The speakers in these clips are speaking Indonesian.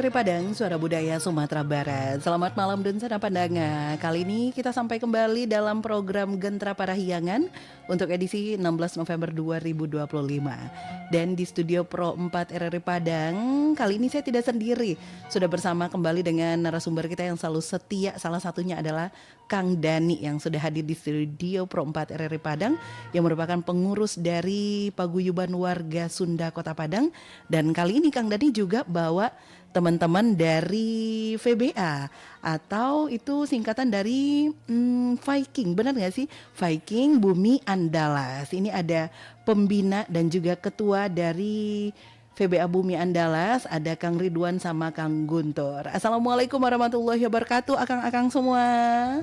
RRI Padang, Suara Budaya Sumatera Barat. Selamat malam dan sana pandangan. Kali ini kita sampai kembali dalam program Gentra Parahyangan untuk edisi 16 November 2025. Dan di studio Pro 4 RRI Padang, kali ini saya tidak sendiri. Sudah bersama kembali dengan narasumber kita yang selalu setia. Salah satunya adalah Kang Dani yang sudah hadir di studio Pro 4 RRI Padang, yang merupakan pengurus dari Paguyuban Warga Sunda Kota Padang. Dan kali ini Kang Dani juga bawa teman-teman dari VBA, atau itu singkatan dari Viking, benar nggak sih? Viking Bumi Andalas. Ini ada pembina dan juga ketua dari VBA Bumi Andalas, ada Kang Ridwan sama Kang Guntur. Assalamualaikum warahmatullahi wabarakatuh, akang-akang semua.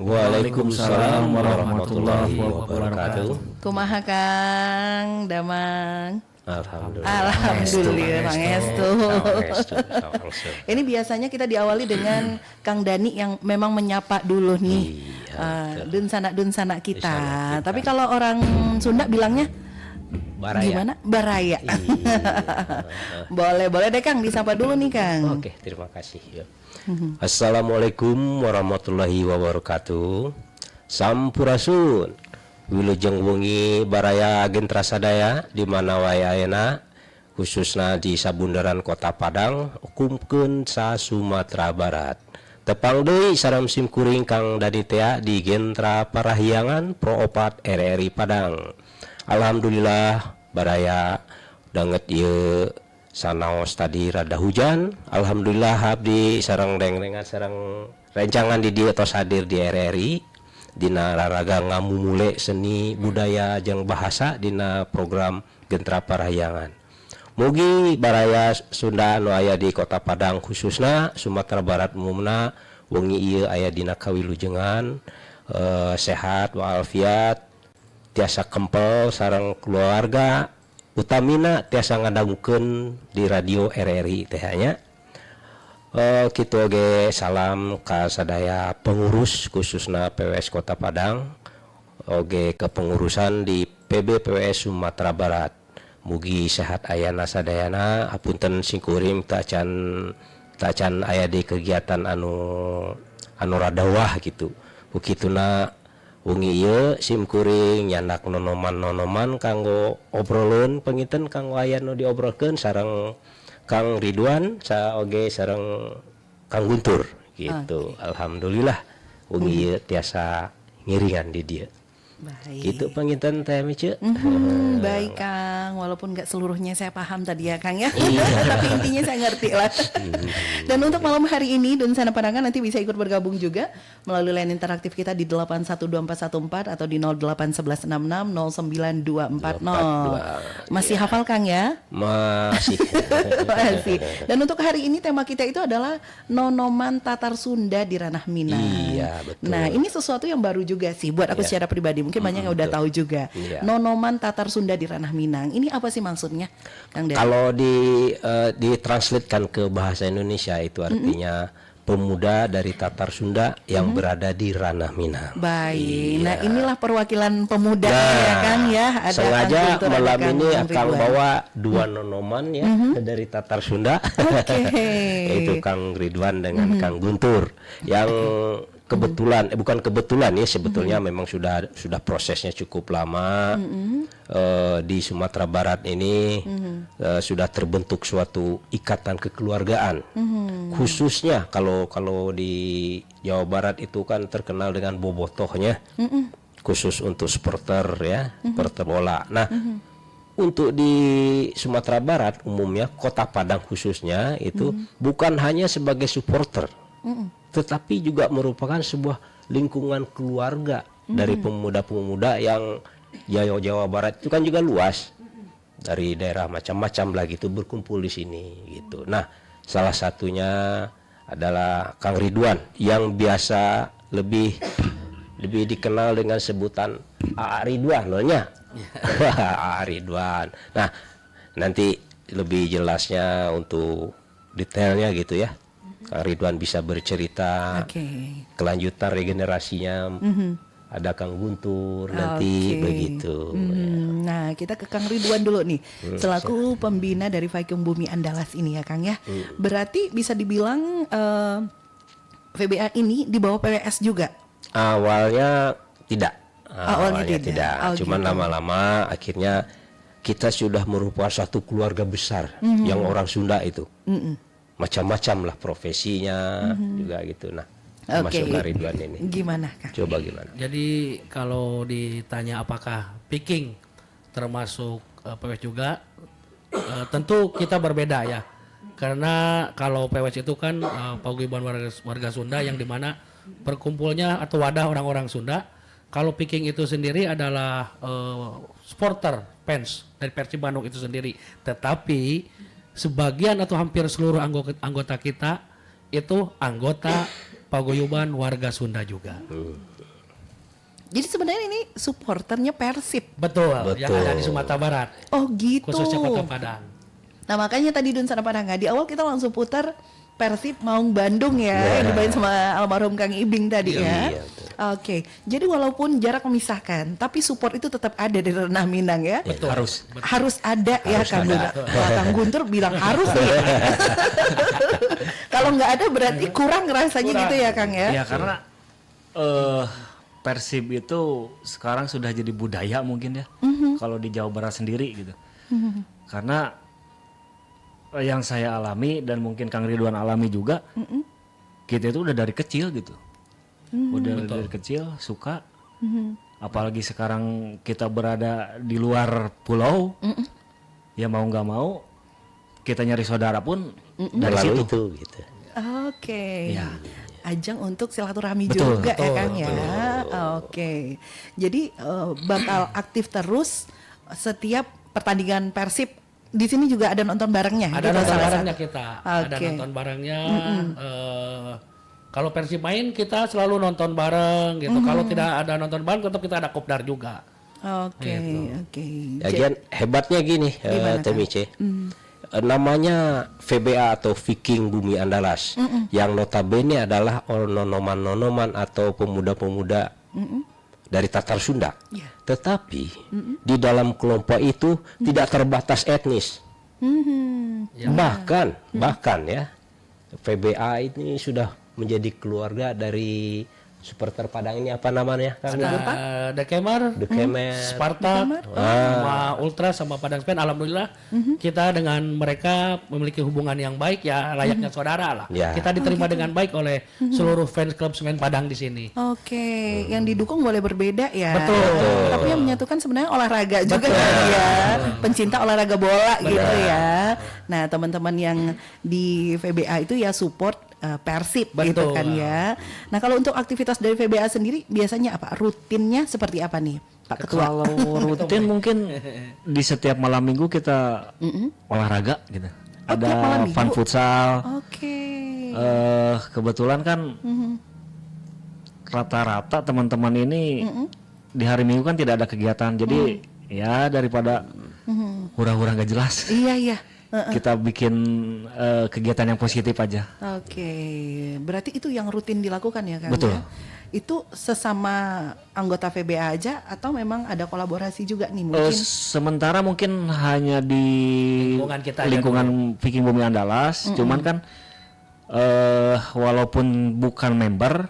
Waalaikumsalam warahmatullahi wabarakatuh. Kumaha Kang Damang? Alhamdulillah, Pangestu. Ini biasanya kita diawali dengan Kang Dani yang memang menyapa dulu nih, dun sanak kita. Tapi kalau orang Sunda bilangnya Baraya. gimana? Baraya. Boleh deh Kang, disapa dulu nih Kang. Oke, terima kasih. Assalamualaikum warahmatullahi wabarakatuh. Sampurasun. Wilujeng wengi baraya gentra sadaya di mana wae ayeuna khususna di sabundaran Kota Padang kumkeun sa Sumatera Barat. Tepang deui saram simkuring Kang Dani tea di Gentra Parahyangan Pro 4 RRI Padang. Alhamdulillah baraya danget ieu sanaos tadi rada hujan. Alhamdulillah abdi sareng deng-dengan sareng rencangan di dieu tos hadir di RRI dina raraga ngamumule seni budaya jeung bahasa dina program Gentra Parahyangan. Mugi baraya Sunda anu aya di Kota Padang khususna Sumatera Barat umumna wengi ieu aya dina kawilujengan, sehat walafiat, tiasa kempel sareng keluarga, utamina tiasa ngadangukeun di radio RRI teh nya. Kitu oge salam ka sadaya pengurus khususna PWS Kota Padang, oge kepengurusan di PB PWS Sumatera Barat. Mugi sehat ayana sadayana, apunten singkuring tacan aya di kegiatan anu radawah gitu. Bukituna wengi ieu simkuring nyandak nonoman kanggo obroleun penginten kanggo aya nu diobrolkeun sareng Kang Ridwan sa oge sareng Kang Guntur gitu. Okay. Alhamdulillah wengi tiasa ngiringan di dia. Baik. Gitu penginten teh Mice. Baik Kang, walaupun nggak seluruhnya saya paham tadi ya Kang ya, tapi intinya saya ngerti lah. Dan untuk malam hari ini Dun Sana Pandangan nanti bisa ikut bergabung juga melalui line interaktif kita di 812414 atau di 08116609240. Masih hafal Kang ya? Masih. Masih. Dan untuk hari ini tema kita itu adalah nonoman Tatar Sunda di Ranah Minang. Iya, betul. Nah, ini sesuatu yang baru juga sih buat aku secara pribadi. Mungkin banyak yang udah tahu juga. Nonoman Tatar Sunda di Ranah Minang. Ini apa sih maksudnya, Kang Dani? Kalau ditranslatekan ke bahasa Indonesia itu artinya pemuda dari Tatar Sunda yang berada di Ranah Minang. Baik. Nah, inilah perwakilan pemuda ya Kang ya. Ada sengaja Kang Guntur, malam Kang ini akan Ridwan. bawa dua nonoman ya dari Tatar Sunda. Yaitu Kang Ridwan dengan Kang Guntur yang kebetulan bukan kebetulan ya, sebetulnya memang sudah prosesnya cukup lama. Di Sumatera Barat ini sudah terbentuk suatu ikatan kekeluargaan. Khususnya kalau di Jawa Barat itu kan terkenal dengan bobotohnya. Khusus untuk supporter ya, supporter bola. Nah, untuk di Sumatera Barat umumnya Kota Padang khususnya itu bukan hanya sebagai supporter, tetapi juga merupakan sebuah lingkungan keluarga dari pemuda-pemuda yang Jawa Barat itu kan juga luas, dari daerah macam-macam lah gitu berkumpul di sini gitu. Nah, salah satunya adalah Kang Ridwan yang biasa lebih dikenal dengan sebutan A.A. Ridwan loh nya. A.A. Ridwan. Nah, nanti lebih jelasnya untuk detailnya gitu ya. Kang Ridwan bisa bercerita kelanjutan regenerasinya ada Kang Guntur nanti Oke. begitu. Nah, kita ke Kang Ridwan dulu nih, selaku pembina dari Viking Bumi Andalas ini ya Kang ya. Berarti bisa dibilang VBA ini di bawah PWS juga? Awalnya tidak. Awalnya tidak. Oh, Cuman gitu. lama-lama akhirnya kita sudah merupakan satu keluarga besar yang orang Sunda itu. Macam-macam lah profesinya juga gitu. Nah, Oke. termasuk Kang Ridwan ini. Gimana Kang? Coba gimana? Jadi kalau ditanya apakah picking termasuk PWS juga, tentu kita berbeda ya. Karena kalau PWS itu kan paguyuban warga Sunda yang dimana berkumpulnya atau wadah orang-orang Sunda. Kalau picking itu sendiri adalah supporter fans dari Persib Bandung itu sendiri. Tetapi sebagian atau hampir seluruh anggota kita itu anggota paguyuban warga Sunda juga. Jadi sebenarnya ini supporternya Persib. Betul, yang Betul. ada di Sumatera Barat, Oh gitu. khususnya Kota Padang. Nah makanya tadi Dun Sana Padangga di awal kita langsung putar Persib Maung Bandung ya, yang dimain sama almarhum Kang Ibing tadi ya. Iya, betul. Oke, jadi walaupun jarak memisahkan, tapi support itu tetap ada di Renah Minang ya. Betul. Harus ada ya Kang Guntur. Wah, Kang Guntur bilang harus nih. Kalau nggak ada berarti kurang rasanya gitu ya Kang ya. Ya karena Persib itu sekarang sudah jadi budaya mungkin ya. Kalau di Jawa Barat sendiri gitu. Karena yang saya alami dan mungkin Kang Ridwan alami juga, kita itu udah dari kecil gitu. Udah dari kecil suka. Apalagi sekarang kita berada di luar pulau, ya mau nggak mau kita nyari saudara pun dari Lalu situ. itu gitu. Oke. Ya. Ajang untuk silaturahmi Betul, juga ya Kang ya. Oke. Jadi bakal aktif terus setiap pertandingan Persib. Di sini juga ada nonton barengnya. Ada gitu, nonton salah barengnya satu. kita, ada Oke. nonton barengnya. Kalau Persib main kita selalu nonton bareng gitu. Kalau tidak ada nonton bareng tetap kita ada kopdar juga. Oke, oke. Lagian hebatnya gini, Gimana, Kang? Temice. Namanya VBA atau Viking Bumi Andalas, yang notabene adalah nonoman-nonoman atau pemuda-pemuda dari Tatar Sunda. Ya. Tetapi di dalam kelompok itu tidak terbatas etnis. Bahkan ya, VBA ini sudah menjadi keluarga dari supporter Padang ini, apa namanya? Kang? Ada The Kemer, The Kemer. Sparta, sama Ultra sama Padang Spen. Alhamdulillah kita dengan mereka memiliki hubungan yang baik ya, layaknya saudara lah. Ya. Kita diterima dengan baik oleh seluruh fans klub semen Padang di sini. Oke, yang didukung boleh berbeda ya. Betul. Tapi yang menyatukan sebenarnya olahraga juga kan ya. Pencinta olahraga bola gitu ya. Nah, teman-teman yang di VBA itu ya support Persib gitu Betul. kan ya. Nah, kalau untuk aktivitas dari VBA sendiri biasanya apa? Rutinnya seperti apa nih, Pak Ketua? Kalau rutin mungkin di setiap malam minggu kita olahraga gitu. Oh, tiap malam Ada fun minggu? futsal. Oke. Kebetulan kan rata-rata teman-teman ini di hari Minggu kan tidak ada kegiatan. Jadi ya daripada hura-hura nggak jelas, Iya, iya. kita bikin kegiatan yang positif aja. Oke, berarti itu yang rutin dilakukan ya Kang? Betul. Ya? Itu sesama anggota VBA aja atau memang ada kolaborasi juga nih mungkin? Sementara mungkin hanya di Lingkungan kita aja lingkungan Viking Bumi Andalas, cuman kan walaupun bukan member,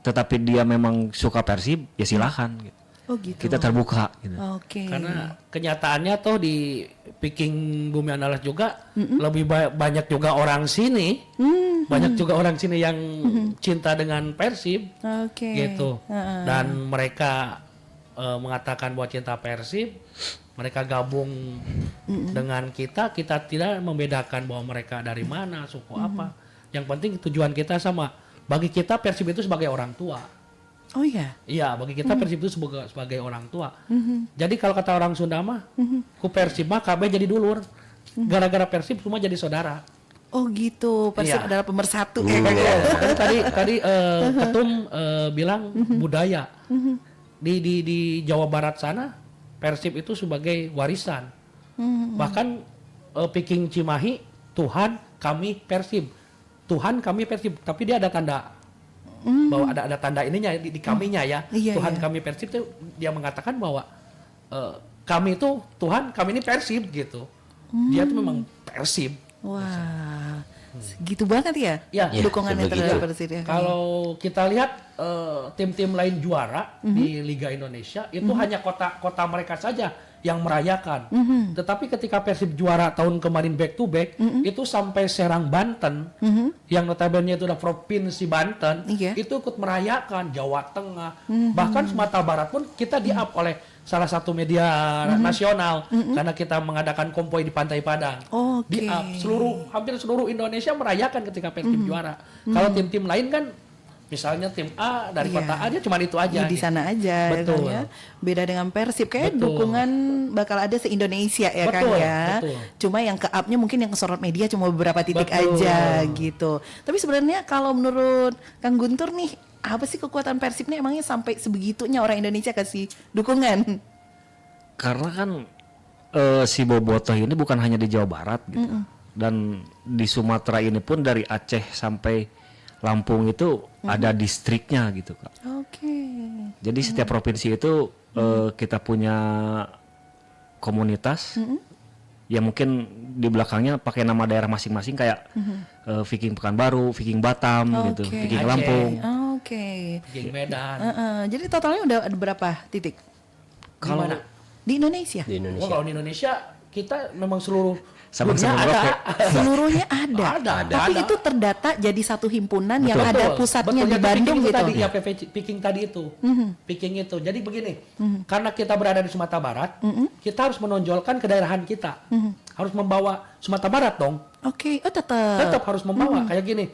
tetapi dia memang suka Persib, ya silahkan. Gitu. Oh gitu. Kita terbuka. Gitu. Oke. Karena kenyataannya toh di Viking Bumi Andalas juga lebih banyak juga orang sini, banyak juga orang sini yang cinta dengan Persib, Oke. gitu. Dan mereka mengatakan bahwa cinta Persib, mereka gabung dengan kita tidak membedakan bahwa mereka dari mana, suku apa. Yang penting tujuan kita sama. Bagi kita Persib itu sebagai orang tua. Oh iya. Iya, bagi kita Persib itu sebagai orang tua. Jadi kalau kata orang Sunda mah, ku Persib mah KB jadi dulur. Gara-gara Persib semua jadi saudara. Oh gitu. Persib Iya. adalah pemersatu ya Kang ya? tadi Ketum bilang budaya. Di Jawa Barat sana Persib itu sebagai warisan. Bahkan Viking Cimahi, Tuhan kami Persib. Tuhan kami Persib, tapi dia ada tanda bahwa ada tanda ininya di kaminya ya. Iya, Tuhan iya. kami Persib itu dia mengatakan bahwa kami itu Tuhan kami ini Persib gitu. Dia tuh memang Persib. Wah, segitu banget ya, Ya, dukungannya sebegitu. terhadap Persib ya. Kalau kita lihat tim-tim lain juara di Liga Indonesia itu hanya kota mereka saja yang merayakan. Tetapi ketika Persib juara tahun kemarin back to back itu sampai Serang Banten yang notabene itu udah provinsi Banten Iya. itu ikut merayakan Jawa Tengah bahkan Sumatera Barat pun kita di-up oleh salah satu media nasional karena kita mengadakan konvoy di Pantai Padang. Oke. Di-up hampir seluruh Indonesia merayakan ketika Persib juara. Kalau tim-tim lain kan misalnya tim A dari Iya. kota A dia cuma itu aja. Ya, di sana aja ya Betul. kan ya. Beda dengan Persib kayak Betul. dukungan bakal ada se-Indonesia ya kan Betul, ya. betul. Cuma yang ke-up-nya mungkin yang kesorot media cuma beberapa titik Betul. aja gitu. Tapi sebenarnya kalau menurut Kang Guntur nih, apa sih kekuatan Persib nih emangnya sampai sebegitunya orang Indonesia kasih dukungan? Karena kan si Bobotoh ini bukan hanya di Jawa Barat gitu. Dan di Sumatera ini pun dari Aceh sampai Lampung itu ada distriknya gitu Kak. Oke. Jadi setiap provinsi itu kita punya komunitas yang mungkin di belakangnya pakai nama daerah masing-masing kayak Viking Pekanbaru, Viking Batam gitu, Oke. Viking Aceh. Lampung. Oke. Geng Medan. Jadi totalnya udah ada berapa titik Kalau Gimana? di Indonesia? Di Oh, Indonesia. kalau di Indonesia kita memang seluruh Sabang-sabang dunia Merauke. Seluruhnya ada. Ada. Tapi itu terdata jadi satu himpunan yang Betul. ada Betul, pusatnya betul. di Yang Bandung Viking itu gitu. Tadi, ya Viking tadi itu. Viking itu. Jadi begini, karena kita berada di Sumatera Barat, kita harus menonjolkan kedaerahan kita. Harus membawa Sumatera Barat dong. Oke, oh tetap. Tetap harus membawa kayak gini.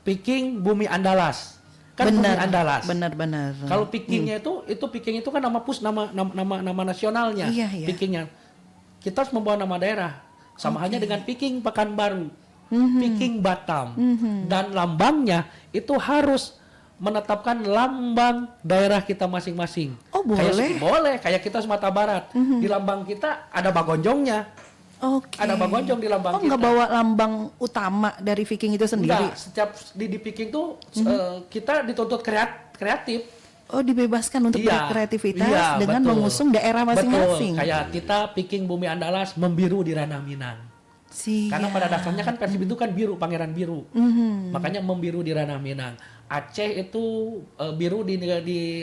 Viking Bumi Andalas. Kan Bumi Benar, Andalas. benar. Kalau Vikingnya itu Viking itu kan nama nasionalnya. Iya, iya. Vikingnya. Kita harus membawa nama daerah. Sama halnya dengan Viking Pekanbaru, Viking Batam, dan lambangnya itu harus menetapkan lambang daerah kita masing-masing. Oh, boleh? Boleh, kayak kita Sumatera Barat. Di lambang kita ada bagonjongnya. Oke. Ada bagonjong di lambang Oh, nggak kita. bawa lambang utama dari Viking itu sendiri? Enggak, setiap di Viking tuh kita dituntut kreatif. Oh, dibebaskan untuk Iya, berkreativitas iya, dengan betul. mengusung daerah masing-masing. Betul, kayak kita Viking Bumi Andalas membiru di ranah Minang. Karena pada dasarnya kan Persib itu kan biru, pangeran biru. Makanya membiru di ranah Minang. Aceh itu biru di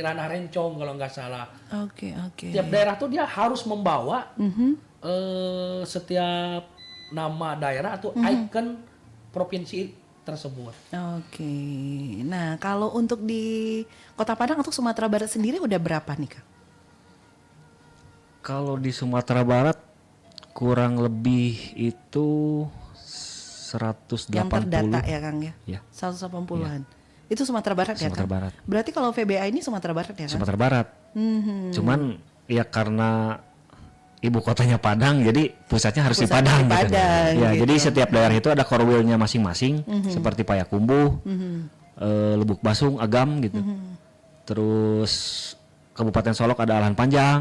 ranah Rencong kalau nggak salah. Oke. Tiap daerah tuh dia harus membawa setiap nama daerah atau ikon provinsi tersebut. Oke. Nah, kalau untuk di Kota Padang atau Sumatera Barat sendiri udah berapa nih, Kak? Kalau di Sumatera Barat kurang lebih itu 180. Yang terdata ya, Kang ya? Ya. 180-an. Itu Sumatera Barat ya, Sumatera Kang? Barat. Berarti kalau VBA ini Sumatera Barat ya, Kang? Sumatera Barat. Cuman ya karena ibu kotanya Padang, jadi pusatnya harus di Pusatnya Padang. di gitu. Padang, Ya, gitu. jadi setiap daerah itu ada korwilnya masing-masing, seperti Payakumbuh, Lubuk Basung, Agam gitu. Terus Kabupaten Solok ada Alahan Panjang,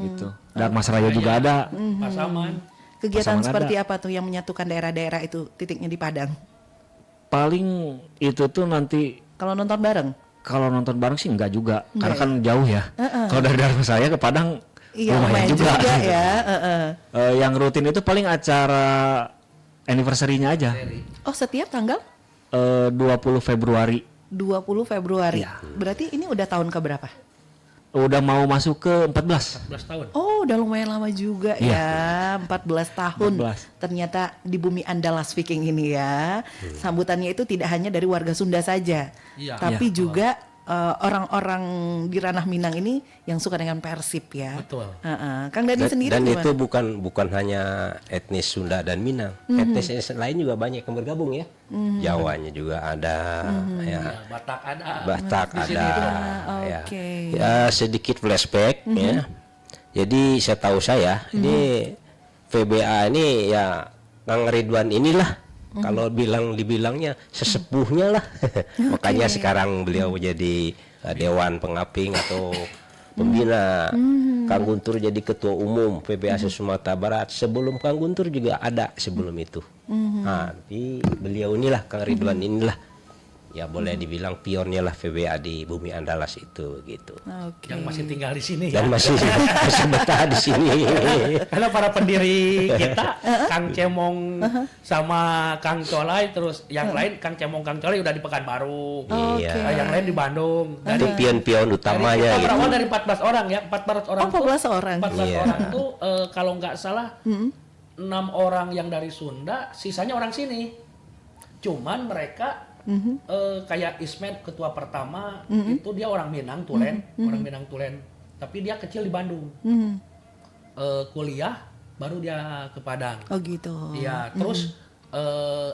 gitu. Dan Mas Raya juga ada. Pasaman. Kegiatan Pasaman seperti ada. apa tuh yang menyatukan daerah-daerah itu titiknya di Padang? Paling itu tuh nanti Kalau nonton bareng? kalau nonton bareng sih enggak juga, karena kan jauh ya. Kalau dari daerah saya ke Padang Iya, lumayan juga ya. Yang rutin itu paling acara anniversary-nya aja. Oh, setiap tanggal 20 Februari. 20 Februari. Iya. Berarti ini udah tahun keberapa? Udah mau masuk ke 14. 11 tahun. Oh, udah lumayan lama juga ya. 14 tahun. 14. Ternyata di bumi Andalas Viking ini ya. Sambutannya itu tidak hanya dari warga Sunda saja. Iya. Tapi Iya. juga orang-orang di ranah Minang ini yang suka dengan Persib ya. Betul. Kang Dani sendiri Dan gimana? itu bukan hanya etnis Sunda dan Minang, etnis lain juga banyak yang bergabung ya. Jawanya juga ada, ya. Ya, Batak ada. Batak Di sini ada, itu. ya. oke. Ya, sedikit flashback ya. Jadi setahu saya ini VBA ini ya Kang Ridwan inilah kalau dibilangnya sesepuhnya lah. Makanya sekarang beliau jadi dewan pengaping atau pembina. Kang Guntur jadi ketua umum PBA Sumatera Barat. Sebelum Kang Guntur juga ada sebelum itu. Nah, tapi beliau inilah Kang Ridwan inilah ya boleh dibilang pionnya lah VBA di Bumi Andalas itu gitu. Oke. Yang masih tinggal di sini Dan ya. masih betah di sini. Karena para pendiri kita Kang Cemong sama Kang Colai, terus yang lain Kang Cemong Kang Colai udah di Pekanbaru. Iya. Yang lain di Bandung. Itu pion-pion utamanya Kita gitu. berawal dari 14 orang ya, 14 orang. Oh, 14 orang. 14 Iya. orang tuh kalau nggak salah 6 orang yang dari Sunda, sisanya orang sini. Cuman mereka kayak Ismet ketua pertama itu dia orang Minang Tulen, orang Minang Tulen. Tapi dia kecil di Bandung. Kuliah baru dia ke Padang. Oh gitu. Iya, terus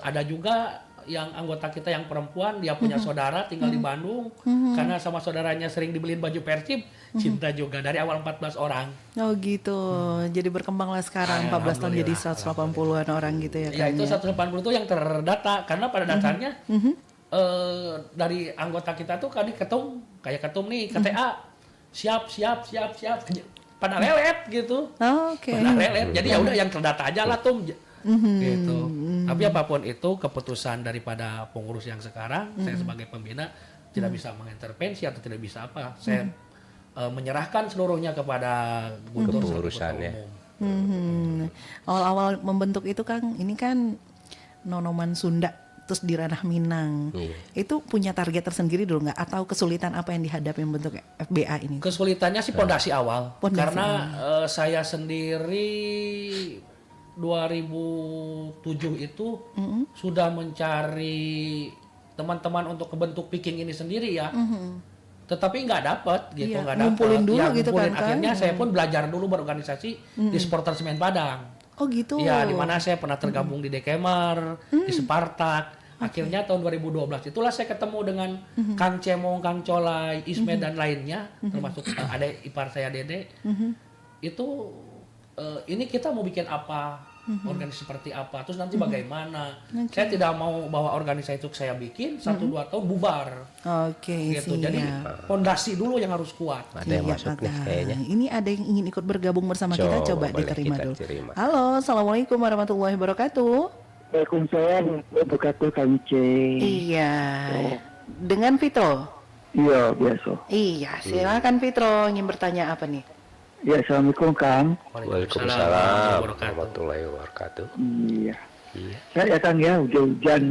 ada juga yang anggota kita yang perempuan, dia punya saudara tinggal di Bandung, karena sama saudaranya sering dibeliin baju Persib, cinta juga dari awal 14 orang. Oh gitu. Jadi berkembanglah sekarang 14 tahun jadi 180-an orang gitu ya Ya kan. itu 180 itu yang terdata, karena pada dasarnya dari anggota kita tuh kan kayak ketum nih KTA, siap, pada lelet gitu. Oh, oke. Pada lelet, jadi ya udah yang terdata aja lah tum. Gitu. Tapi apapun itu keputusan daripada pengurus yang sekarang, saya sebagai pembina tidak bisa mengintervensi atau tidak bisa apa. Saya menyerahkan seluruhnya kepada Guntur selaku Kepengurusannya. ketua umum. Awal-awal membentuk itu Kang, ini kan nonoman Sunda terus di ranah Minang. Iya. Itu punya target tersendiri dulu nggak? Atau kesulitan apa yang dihadapi membentuk FBA ini? Kesulitannya sih pondasi awal. Pondasi Karena saya sendiri 2007 itu sudah mencari teman-teman untuk kebentuk Piking ini sendiri ya. Tetapi nggak dapat gitu, Iya, nggak dapat. ngumpulin dulu gitu Ngumpulin. kan. Akhirnya saya pun belajar dulu berorganisasi di supporter Semen Padang. Oh gitu. Iya, di mana saya pernah tergabung di Dekemer, di Spartak. Akhirnya tahun 2012 itulah saya ketemu dengan Kang Cemong, Kang Colai, Ismet dan lainnya, termasuk ada ipar saya Dede. Itu ini kita mau bikin apa, organisasi seperti apa, terus nanti bagaimana. Saya tidak mau bahwa organisasi itu saya bikin 1-2 tahun bubar. Oke, Gitu. siap. Jadi fondasi dulu yang harus kuat. Ada yang Iya, masuk nih Kakak. kayaknya. Ini ada yang ingin ikut bergabung bersama kita, coba boleh diterima kita dulu. terima. Halo, Assalamualaikum warahmatullahi wabarakatuh. Waalaikumsalam wabarakatuh Kang C. Iya. Dengan Fitro. Iya biasa. Iya, silakan Fitro, ingin bertanya apa nih? Ya assalamualaikum Kang. Waalaikumsalam warahmatullahi wabarakatuh. Iya. Iya. Saya Kang ya hujan-hujan.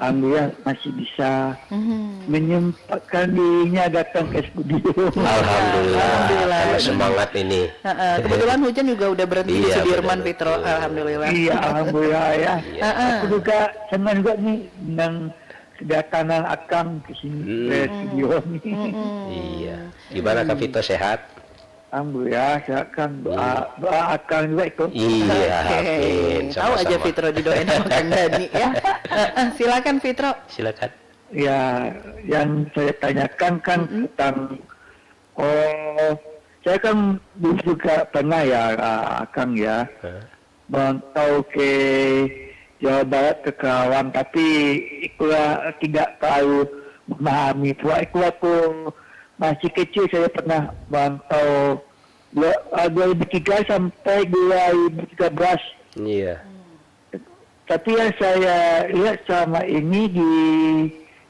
Alhamdulillah masih bisa menyempatkan dirinya datang ke studio. Alhamdulillah. Alhamdulillah. Karena semangat ini. Kebetulan hujan juga udah berhenti di Iya, Sudirman, benar. Fitro. Alhamdulillah. Iya alhamdulillah ya. Iya. Aku juga senang juga nih dengan kedatangan Akang ke sini ke studio nih. Iya. Gimana Kak Vito, sehat? Alhamdulillah saya akan doa Akang juga ikut. Iya, amin. Tahu aja Sama-sama. Fitro didoain sama Kang Dani ya. Silakan Fitro. Silakan. Ya, yang saya tanyakan kan tentang saya kan dulu juga pernah ya Kang ya merantau ke Jawa Barat ke Kerawang, tapi itulah tidak terlalu memahami. Itu aku masih kecil saya pernah merantau 2003 sampai 2013. Iya. Tapi yang saya lihat selama ini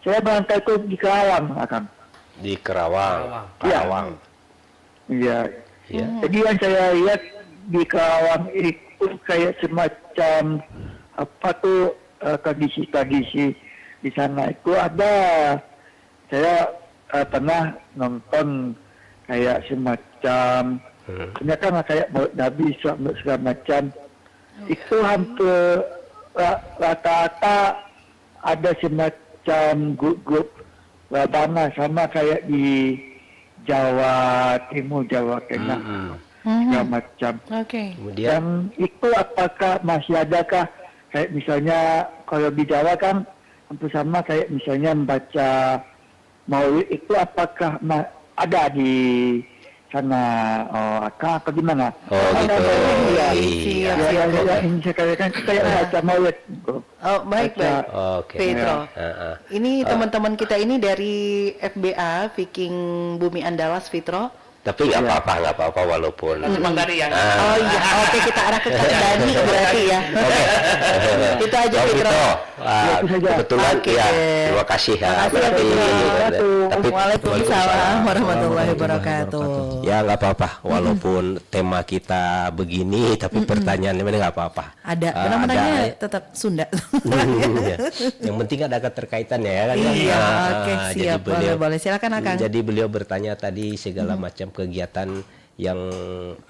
saya merantau itu di Kerawang, Kang. Di Kerawang. Kerawang. Iya. Iya. Jadi yang saya lihat di Kerawang itu kayak semacam apa tuh tradisi-tradisi di sana itu ada. Saya pernah nonton kayak semacam ternyata kayak Nabi segala macam. Itu hampir rata-rata ada semacam grup-grup rabana sama kayak di Jawa Timur, Jawa Tengah, segala macam. Oke. Kemudian Dan itu apakah masih adakah kayak misalnya kalau di Jawa kan hampir sama kayak misalnya membaca Maulid itu apakah ada di sana atau gimana? gitu. Iya. Iya. Ya, ini saya katakan kayak baca Maulid. Oh, baik. Oke. Fitro. Heeh. Ini teman-teman kita ini dari FBA Viking Bumi Andalas, Fitro. Tapi nggak apa-apa walaupun. Bang Dani yang Oh iya, oke kita arah ke Kang Dani berarti ya. Oke. Itu aja Bang Fitro. Vito, itu saja. kebetulan Oke. ya, terima kasih ya. Makasih ya, Berarti, Fitro. tapi Waalaikumsalam warahmatullahi wabarakatuh. ya nggak apa-apa, walaupun tema kita begini, tapi pertanyaannya nggak apa-apa. Ada, Ah, benang-benangnya tetap Sunda. Ya. Yang penting ada keterkaitannya ya kan. Iya, Ah, oke jadi siap, boleh. Silakan Akang. Jadi beliau bertanya tadi segala macam kegiatan yang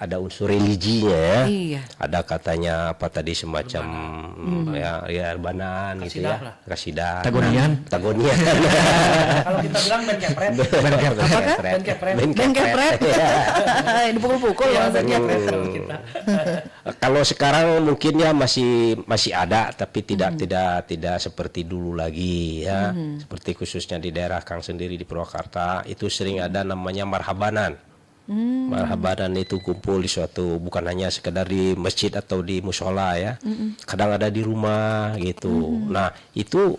ada unsur religinya ya. Iya. Ada katanya apa tadi semacam ya urbanan gitu Kasidah ya. lah. Kasidah. Tagonian. Tagonian. kalau kita bilang band kepret. Band kepret. Band kepret. Dipukul-pukul Iya, band maksudnya. kepret kalau kita. Kalau sekarang mungkin ya masih ada tapi tidak seperti dulu lagi ya. Seperti khususnya di daerah Kang sendiri di Purwakarta itu sering ada namanya marhabanan. Marhabanan itu kumpul di suatu bukan hanya sekedar di masjid atau di musola ya. Kadang ada di rumah gitu. Nah, itu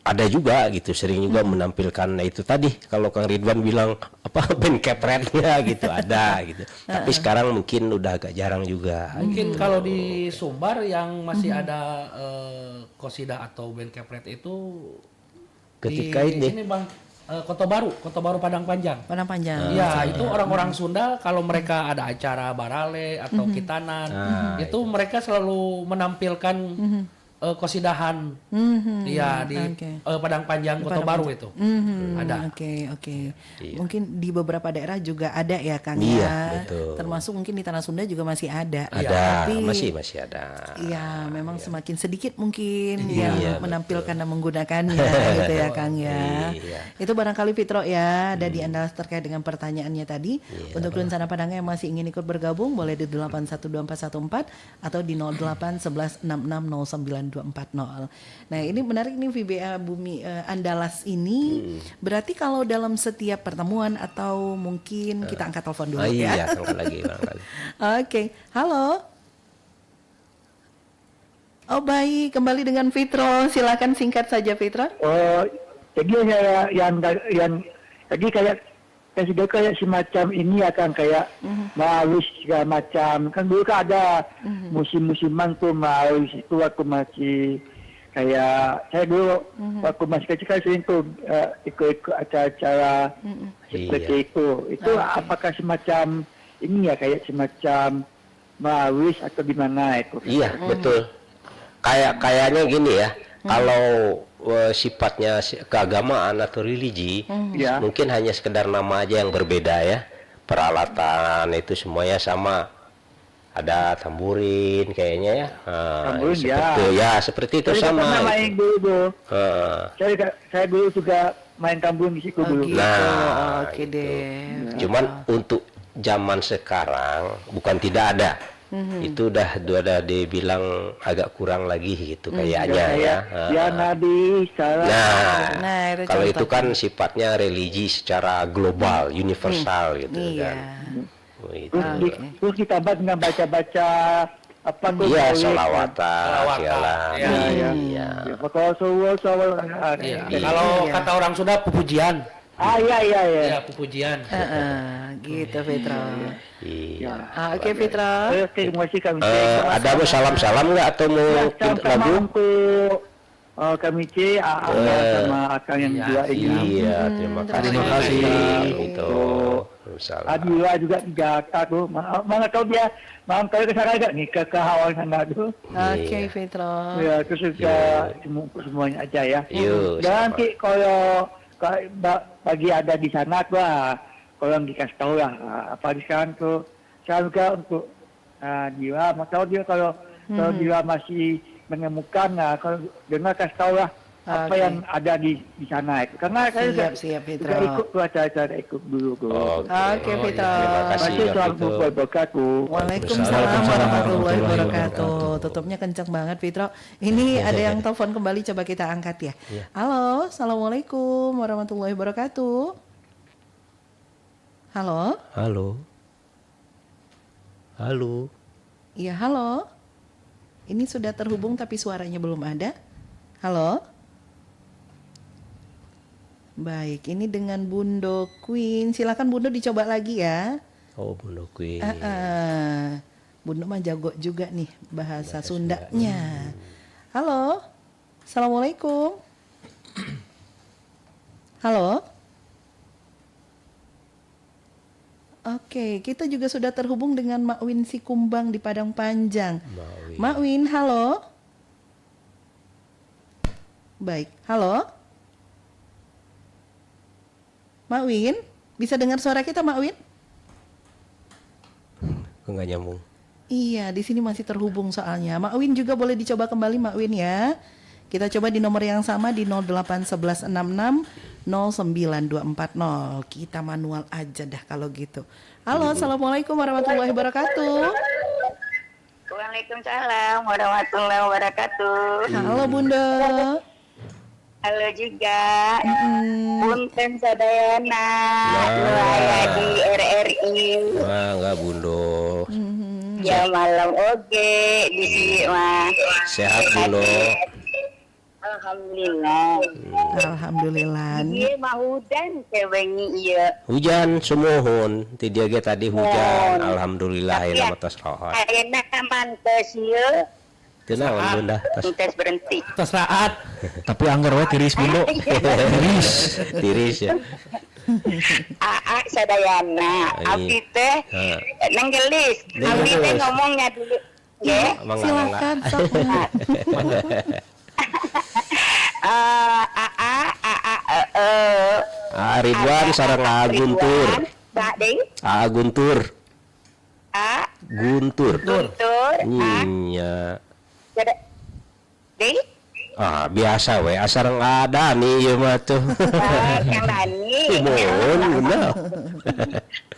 ada juga gitu sering juga menampilkan itu tadi kalau Kang Ridwan bilang apa band kepretnya gitu ada gitu. Tapi sekarang mungkin udah agak jarang juga. Mungkin kalau di Sumbar yang masih ada kosida atau band kepret itu Ketika di ini sini Bang Kota Baru Padang Panjang. Padang panjang. Ya, itu orang-orang Sunda kalau mereka ada acara barale atau kitanan, itu mereka selalu menampilkan kosidahan. Iya, di Oke. Padang Panjang Kota Baru itu. Ada. Oke. Mungkin di beberapa daerah juga ada ya Kang Iya, ya. betul. Termasuk mungkin di Tanah Sunda juga masih ada. ada Tapi masih ada. iya, memang semakin sedikit mungkin Iya, yang menampilkan dan menggunakannya gitu ya Kang ya. Iya. Itu barangkali Fitro ya, ada di Anda terkait dengan pertanyaannya tadi. Untuk Lunsana Padang yang masih ingin ikut bergabung boleh di 812414 atau di 081166092440. Nah, ini menarik nih VBA Bumi Andalas ini. Berarti kalau dalam setiap pertemuan atau mungkin kita angkat telepon dulu Iya, ya. angkat lagi barangkali. Oke, halo. Oh baik, kembali dengan Fitro. Silakan singkat saja Fitro. Oh, jadi saya yang tadi kayak sudah kayak semacam ini akan kayak malus segala macam. Kan dulu kan ada musim-musiman tuh malus itu waktu masih kayak saya dulu waktu masih kecil kan sering tuh ikut acara-acara seperti itu. Itu apakah semacam ini ya kayak semacam malus atau gimana itu? Iya, betul. Kayaknya gini ya. Kalau sifatnya keagamaan atau religi, Ya. mungkin hanya sekedar nama aja yang berbeda ya. Peralatan itu semuanya sama. Ada tamburin kayaknya ya. Tamburin, seperti itu Saya sama. pernah main dulu. Heeh. Saya dulu juga main tambun di situ dulu. Gitu. Nah, Oke gitu. deh. Cuman untuk zaman sekarang bukan tidak ada. Itu udah dibilang agak kurang lagi gitu kayaknya ya. Ya Nabi salam. Nah, itu Kalau itu contohnya. kan sifatnya religi secara global, universal gitu Iya. kan. Gitu. Terus ditambah dengan baca-baca apa tuh? Iya, maulid, sholawatan, segala. Iya, Iya. Ya, pokoknya soal. Iya. Iya. Kalau kata orang Sunda pupujian. Iya. Ya, pupujian. Gitu Fitro. Iya. Oke Fitro. Oke, terima kasih kami. Ada mau salam-salam nggak atau mau Sama lagu? untuk kami sama Akang yang dua ini. Iya, terima kasih. Terima kasih. Itu. Salam. Adila juga di Jakarta tuh. Mana tahu dia, mau tahu ke sana agak nih ke Hawaii sana tuh. Oke Fitro. Ya, terus juga semuanya aja ya. Yuk, Dan sama. nanti kalau bagi ada di sana tuh, kalau dikasih tahu lah apa di sana tuh. Saya juga untuk Dila, mau tahu dia kalau Dila masih menemukan, kalau dengar kasih tahu lah apa Oke. yang ada di sana itu. Karena saya juga Siap Fitro. ikut tuh acara-acara ikut dulu tuh. Oke Fitro. Terima kasih. Masih Kak selamat Vito. wabarakatuh. Waalaikumsalam warahmatullahi wabarakatuh. Tutupnya kencang banget Fitro. Ini ada yang telepon kembali, coba kita angkat ya. Halo, assalamualaikum warahmatullahi wabarakatuh. Halo, Halo. Halo. iya halo. Ini sudah terhubung tapi suaranya belum ada. Halo. Baik, ini dengan Bundo Queen. Silakan Bundo dicoba lagi ya. Oh, Bundo Queen. Bundo mah jago juga nih bahasa Sundanya. Halo, assalamualaikum. Halo. Oke, kita juga sudah terhubung dengan Mak Win Sikumbang di Padang Panjang. Mak Win, halo. Baik, halo. Mak Win, bisa dengar suara kita, Mak Win? Enggak nyambung. Iya, di sini masih terhubung soalnya. Mak Win juga boleh dicoba kembali, Mak Win ya. Kita coba di nomor yang sama di 081166 092440. Kita manual aja dah kalau gitu. Halo, assalamualaikum warahmatullahi wabarakatuh. Waalaikumsalam warahmatullahi wabarakatuh. Halo Bunda. Halo juga. Punten sadayana nu aya di RRI. Wah, enggak Bundo. Ya malam oge di sini mah. Sehat Bundo. Alhamdulillah. Alhamdulillah. Ieu mah hujan teh wengi ieu. Hujan semohon. Ti dia ge tadi hujan. Alhamdulillah Tapi ayeuna mah tos rohot. Ayeuna mantes ieu. Teu naon Bunda tos Tes berhenti. Atas raat. Tapi anggar we tiris Bundo. tiris ya. Aa sadayana. Ai. Abdi teh nenggelis. Abdi teh ngomongnya dulu. Ya. Silakan sok. Ridwan sareng Guntur. Mbak Deng, Guntur. Guntur. Guntur, Iya. Deng, Biasa we sareng Dani ieu mah tuh. yang Dani. Mohon Bunda.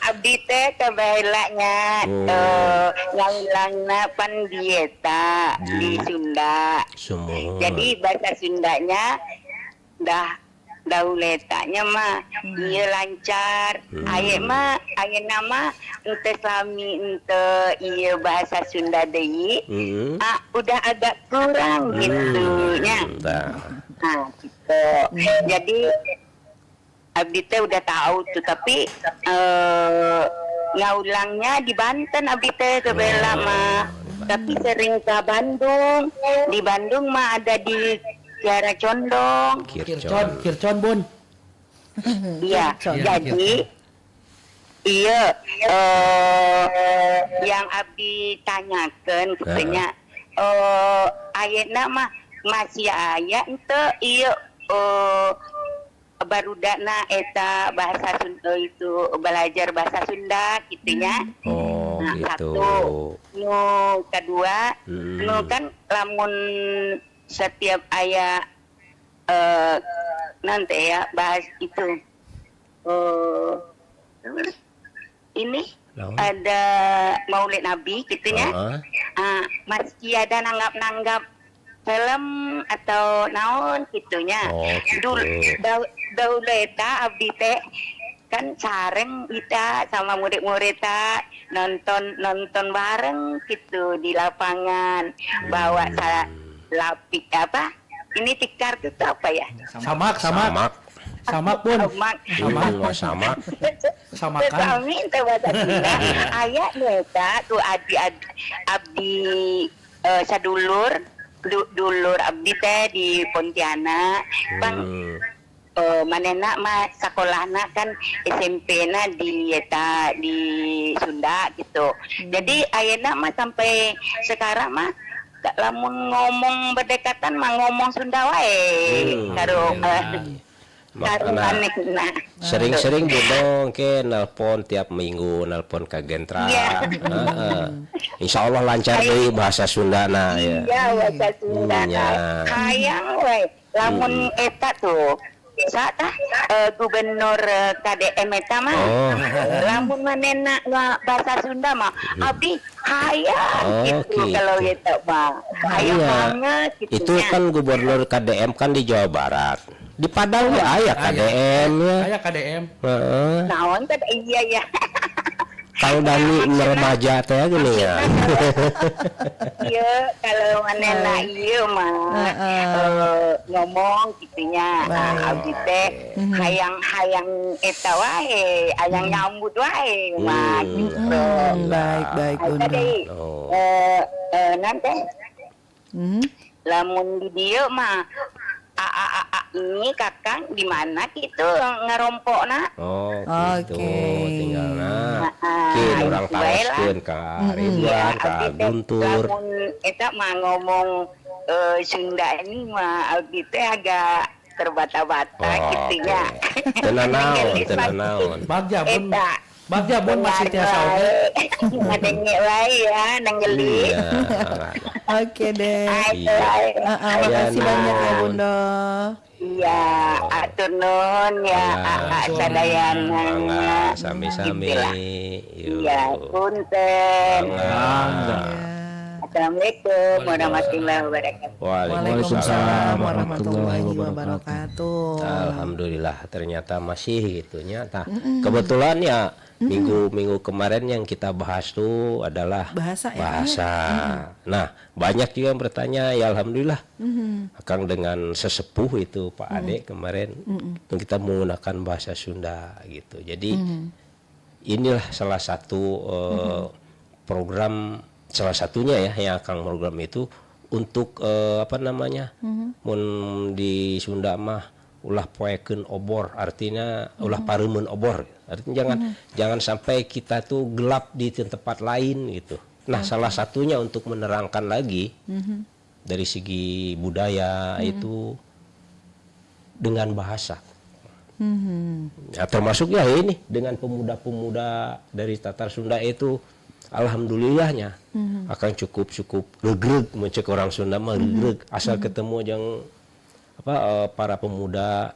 Abdi teh kebailanya ngaulangna pandieta di Sunda. Semua. Jadi bahasa Sundanya dauletanya mah ieu lancar. Ayeuna mah teu sami teu ieu bahasa Sunda deui. Udah agak kurang gitu nya. Nah, gitu. Jadi abdi teh udah tahu tuh, tapi ngaulangnya di Banten abdi teh kebelah mah. Tapi sering ke Bandung. Di Bandung mah ada di Kiara Condong. Kircon Bun. Iya, jadi iya yang abdi tanyakan katanya ayeuna mah masih aya henteu ieu barudana eta bahasa Sunda itu belajar bahasa Sunda gitunya. Nah, gitu. satu. Nu kedua, nu kan lamun setiap aya nanti ya bahas itu ini ada Maulid Nabi gitunya. Masih ada nanggap film atau naon gitunya. Gitu. Dulu eta abdi teh kan sareng kita sama murid-murid nonton bareng gitu di lapangan, bawa lapik apa ini tikar itu apa ya, Samak Bun. Samak. Samakan. Kami itu bahasa Sunda. Aya nu eta tuh abdi sadulur dulur abdi teh di Pontianak. Bang manehna mah sakolahna kan SMP-na di eta di Sunda gitu. Jadi ayeuna mah sampai sekarang mah lamun ngomong berdekatan mah ngomong Sunda wae. Karo Makanya sering-sering Bunda ke nelpon tiap minggu, nelpon ke Gentra. Insya Allah lancar deh bahasa Sundana ya. Iya bahasa Sundana. Hayang we lamun eta tuh saat gubernur KDM eta mah lamun manehna bahasa Sunda mah abdi hayang gitu kalau eta mah hayang banget gitu. Itu kan gubernur KDM kan di Jawa Barat. Di Padang ya aya KDM ya. Aya KDM. Naon teh iya ya. Kang Dani remaja teh gini ya. Iya, kalau manena iya mah ngomong gitunya. Abdi teh hayang eta wae, hayang nyambut wae mah gitu. Baik Bunda. Tadi Oh. nanti Mhm. lamun di dieu mah ini kakang di mana gitu ngerompokna. Oh, gitu. Oke. Tinggal Heeh. mungkin orang Itu bae lah. taoskeun ka Ridwan, ka Abdi teh Guntur. lamun eta mah ngomong Sunda ini mah abdi teh agak terbata-bata Oh, gitunya. Tenan naon. Bagja bun, Eta Bagja bun masih tiasa oge. ngadenge wae ya nanggeuli. Iya. Oke deh. Ayo, ayo. Makasih Iya, banyak ya Nun. Bunda. Iya, atur nuhun ya, sadayana. Mangga sami-sami. Iya, punten. Mangga. Assalamualaikum warahmatullahi wabarakatuh. Waalaikumsalam warahmatullahi wabarakatuh. Alhamdulillah ternyata masih gitunya. Nah, kebetulan ya minggu kemarin yang kita bahas tuh adalah Bahasa ya, bahasa. Nah, banyak juga yang bertanya, ya alhamdulillah. Akang dengan sesepuh itu Pak Ade kemarin kita menggunakan bahasa Sunda gitu. Jadi inilah salah satu program, salah satunya ya yang akan program itu untuk mun di Sunda mah ulah poekeun obor, artinya ulah pareumeun obor, artinya jangan sampai kita tuh gelap di tempat lain gitu. Nah, salah satunya untuk menerangkan lagi dari segi budaya itu dengan bahasa. Ya, termasuk ya ini dengan pemuda-pemuda dari Tatar Sunda itu alhamdulillahnya akan cukup regreg, mencek orang Sunda mah regreg asal ketemu yang para pemuda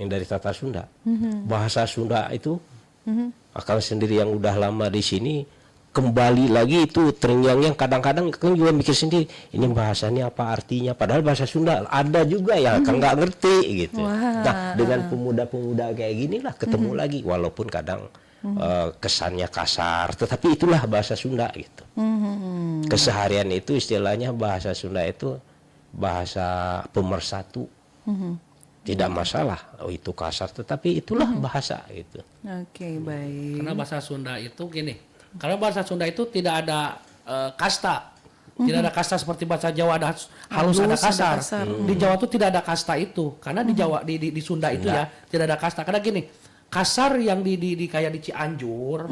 yang dari Tatar Sunda. Bahasa Sunda itu akan sendiri yang udah lama di sini kembali lagi itu terngiang-ngiang, kadang-kadang kan juga mikir sendiri ini bahasanya apa artinya, padahal bahasa Sunda ada juga ya kan nggak ngerti gitu. Nah, dengan pemuda-pemuda kayak gini lah ketemu lagi, walaupun kadang kesannya kasar, tetapi itulah bahasa Sunda gitu. Keseharian itu istilahnya bahasa Sunda itu bahasa pemersatu. Tidak masalah itu kasar, tetapi itulah bahasa itu. Oke, baik. Karena bahasa Sunda itu gini, karena bahasa Sunda itu tidak ada kasta. Tidak ada kasta seperti bahasa Jawa ada halus, ada kasar. Di Jawa itu tidak ada kasta itu. Karena di Jawa di Sunda itu ya tidak ada kasta. Karena gini, kasar yang di kayak di Cianjur,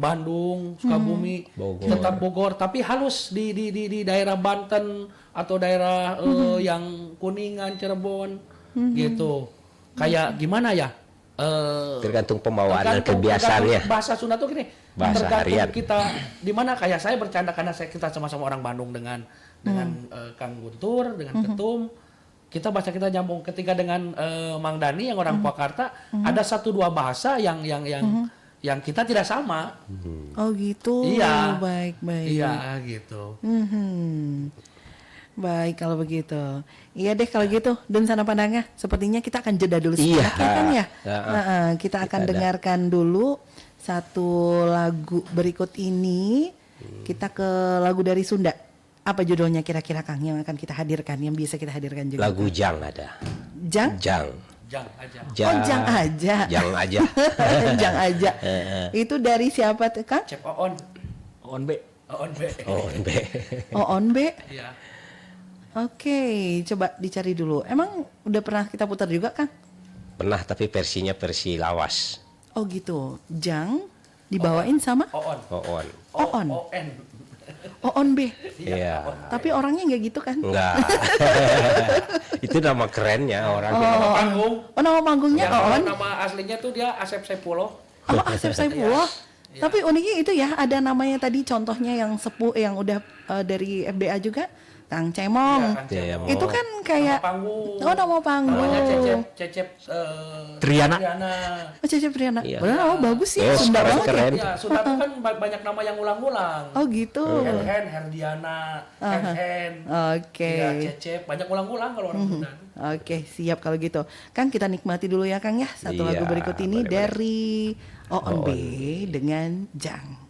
Bandung, Sukabumi, tetap Bogor, tapi halus di daerah Banten atau daerah yang Kuningan, Cirebon gitu. Kayak gimana ya? Tergantung pembawaan dan kebiasaannya. Bahasa Sunda tuh gini, Bahasa tergantung harian. kita di mana, kayak saya bercanda karena kita sama-sama orang Bandung dengan Kang Guntur, dengan Ketum. Kita bahasa kita nyambung. Ketika dengan Mang Dani yang orang Purwakarta, ada 1-2 bahasa yang kita tidak sama. Oh gitu. Iya. Baik. Iya gitu. Baik kalau begitu. Iya deh kalau gitu. Dan sana pandangnya sepertinya kita akan jeda dulu Iya. sejenak ya kan ya. Kita akan Kita dengarkan dulu satu lagu berikut ini. Kita ke lagu dari Sunda. Apa judulnya kira-kira Kang yang akan kita hadirkan, yang bisa kita hadirkan juga? Lagu Jang ada. Jang? Jang. Jang aja. Oh, Jang aja. Jang aja. Jang aja. Itu dari siapa tuh Kang? Cep Oon. On B. Oon B. Oh, be. On B. Iya. Oke, coba dicari dulu. Emang udah pernah kita putar juga, Kang? Pernah, tapi versinya versi lawas. Oh gitu. Jang dibawain sama Oon. Oon. Oon. O-N. On B. Iya. Tapi orangnya nggak gitu kan? Enggak. Itu nama kerennya orang. Nama panggung. Oh, nama panggungnya Ya, On. nama aslinya tuh dia Asep Sepuluh. Oh, Asep Saifullah. Tapi uniknya itu ya, ada namanya tadi contohnya yang sepuh yang udah dari FBA juga, Kang Cemong. Iya, Cemong. Itu kan kayak Nama panggung. Oh, nama panggung. Namanya Cecep Triana. Oh, Cecep Riana. Iya. Benar, oh bagus ya, Yes, Sunda keren, banget keren. ya. Ya, Sunda tuh kan banyak nama yang ulang-ulang. Oh gitu. Hen, Herdiana, Hen. Oke. Ya, Cecep, banyak ulang-ulang kalau orang Sunda. Oke, siap kalau gitu. Kang kita nikmati dulu ya Kang ya. Satu Iya, lagu berikut ini boleh, dari Oon B dengan Jang.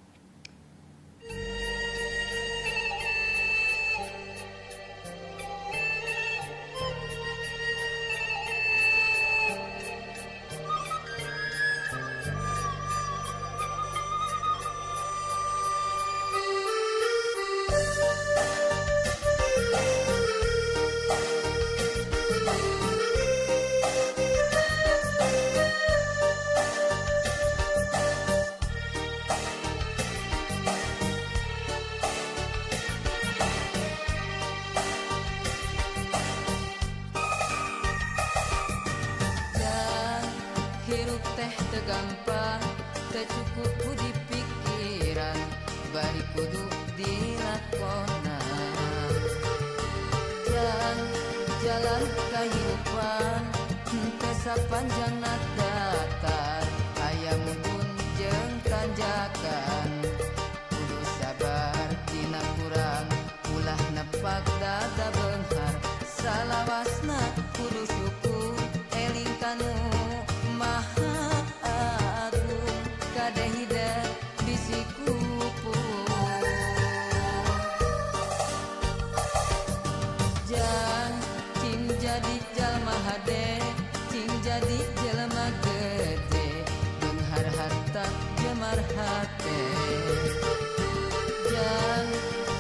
Hirup teh tegampang, tecukup di pikiran, bari kudu dilakonan. Jalan kehidupan, teu sapanjang datar, aya mumpun jeung tanjakan. Kudu sabar dina kurang, ulah nepak dada beunghar, salawasna kudu syukur eling kanu Maha Agung kadehida bisi kupu. Jang cing jadi jalma hade, cing jadi jalma gede, beunghar harta jemar hate. Jang